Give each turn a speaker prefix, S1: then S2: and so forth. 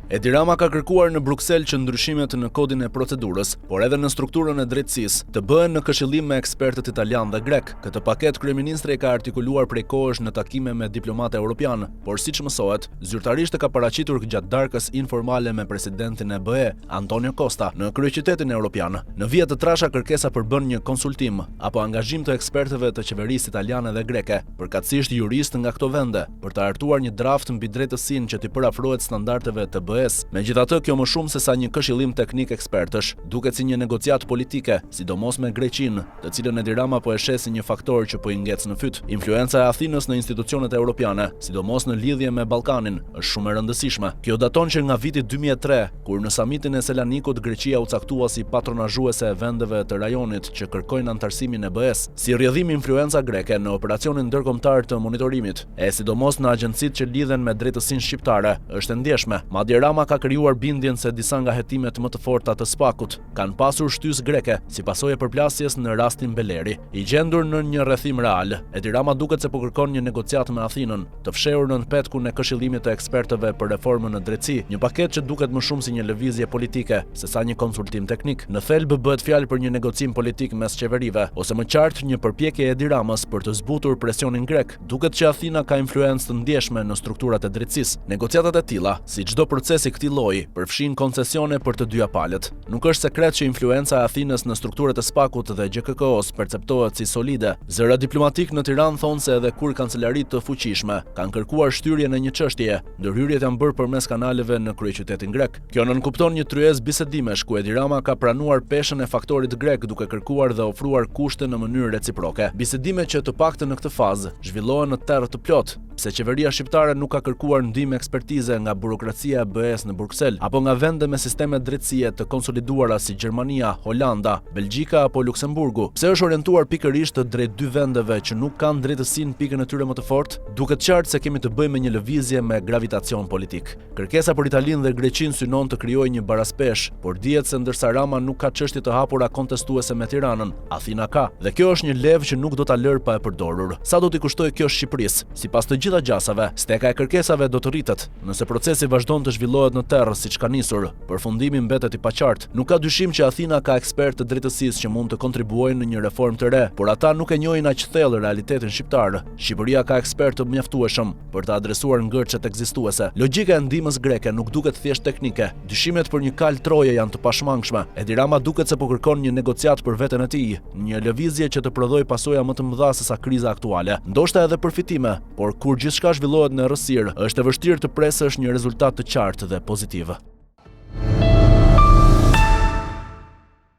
S1: Edi Rama ka kërkuar në Bruksel që ndryshimet në kodin e procedurës, por edhe në strukturën e drejtësisë, të bëhen në këshillim me ekspertët italian dhe grek. Këtë paket kryeministri ka artikuluar prej kohësh në takime me diplomatë europianë, por siç mësohet, zyrtarisht e ka paraqitur gjatë darkës informale me presidentin e BE, Antonio Costa, në kryeqytetin europian. Në vijë të trasha kërkesa përbën një konsultim apo angazhim të ekspertëve të qeverisë italiane dhe greke, përkatësisht juristë nga këto vende, për të hartuar një draft mbi drejtësinë që t'i përafrohet standardeve të BE-s. Megjithatë, kjo më shumë se sa një këshillim teknik ekspertësh, duket si një negociatë politike, sidomos me Greqinë, të cilën Edi Rama po e sheh si një faktor që po i ngec në fyt. Influenca e Athinës në institucionet europiane, sidomos në lidhje me Ballkanin, është shumë e rëndësishme. Kjo daton që nga viti 2003, kur në samitin e Selanikut Greqia u caktua si patronazhuese e vendeve të rajonit që kërkojnë antarësimin e BE-s, si rrjedhim influenca greke në operacionin ndërkombëtar të monitorimit, e sidomos në agjencitë që lidhen me drejtësinë shqiptare, është e ndjeshme. Madje Rama ka krijuar bindjen se disa nga hetimet më të forta të SPAK-ut kanë pasur shtysë greke si pasojë e përplasjes në rastin Beleri. I gjendur në një rrethim real, Edi Rama duket se po kërkon një negociatë me Athinën, të fshehur nën petkun e këshillimit të ekspertëve për reformën në drejtësi, një paket që duket më shumë si një lëvizje politike se sa një konsultim teknik. Në thelb bëhet fjalë për një negocim politik mes qeverive, ose më qartë një përpjekje e Edi Ramës për të zbutur presionin grek. Duket që Athina ka influencë të ndjeshme në strukturat e drejtësisë. Negociatat e tilla, si çdo proces i këtij lloji, përfshin koncesione për të dyja palët. Nuk është sekret që influenca e Athinës në strukturat e SPAK-ut dhe GKK-s perceptohet si solide. Zëra diplomatik në Tiranë thonë se edhe kur kancelarit të fuqishme kanë kërkuar shtyrje në një çështje, ndërhyrjet janë bërë përmes kanaleve në kryeqytetin grek. Kjo nënkupton një tryezë bisedimesh ku Edi Rama ka pranuar peshën e faktorit grek duke kërkuar dhe ofruar kushte në mënyrë reciproke. Bisedime që të paktën në këtë fazë zhvillohen në terr të plotë, pse qeveria shqiptare nuk ka kërkuar ndihmë ekspertize nga burokracia e BE-s në Bruksel, apo nga vende me sisteme drejtësie të konsoliduara si Gjermania, Holanda, Belgjika apo Luksemburgu. Pse është orientuar pikërisht drejt dy vendeve që nuk kanë drejtësinë pikën e tyre më të fortë, duket qartë se kemi të bëjmë me një lëvizje me gravitacion politik. Kërkesa për Italinë dhe Greqinë synon të krijojë një baraspeshë, por dihet se ndërsa Rama nuk ka çështje të hapura kontestuese me Tiranën, Athina ka, dhe kjo është një levë që nuk do ta lërë pa e përdorur. Sa do t'i kushtojë kjo Shqipërisë? Sipas të gjitha gjasave, steka e kërkesave do të rritet. Nëse procesi vazhdon të zhvillohet në terr siç ka nisur, përfundimi mbetet i paqartë. Nuk ka dyshim që Athina ka ekspertë të drejtësisë që mund të kontribuojnë në një reformë të re, por ata nuk e njohin aq thellë realitetin shqiptar. Shqipëria ka ekspertë të mjaftueshëm për të adresuar ngërçet ekzistuese. Logjika e ndihmës greke nuk duket thjesht teknike. Dyshimet për një kal troje janë të pashmangshme. Edi Rama duket se po kërkon një negociat për veten e tij, një lëvizje që të prodhojë pasoja më të mëdha se sa kriza aktuale. Ndoshta edhe përfitime, por kur gjithçka zhvillohet në errësirë, është e vështirë të presësh një rezultat të qartë dhe pozitiv.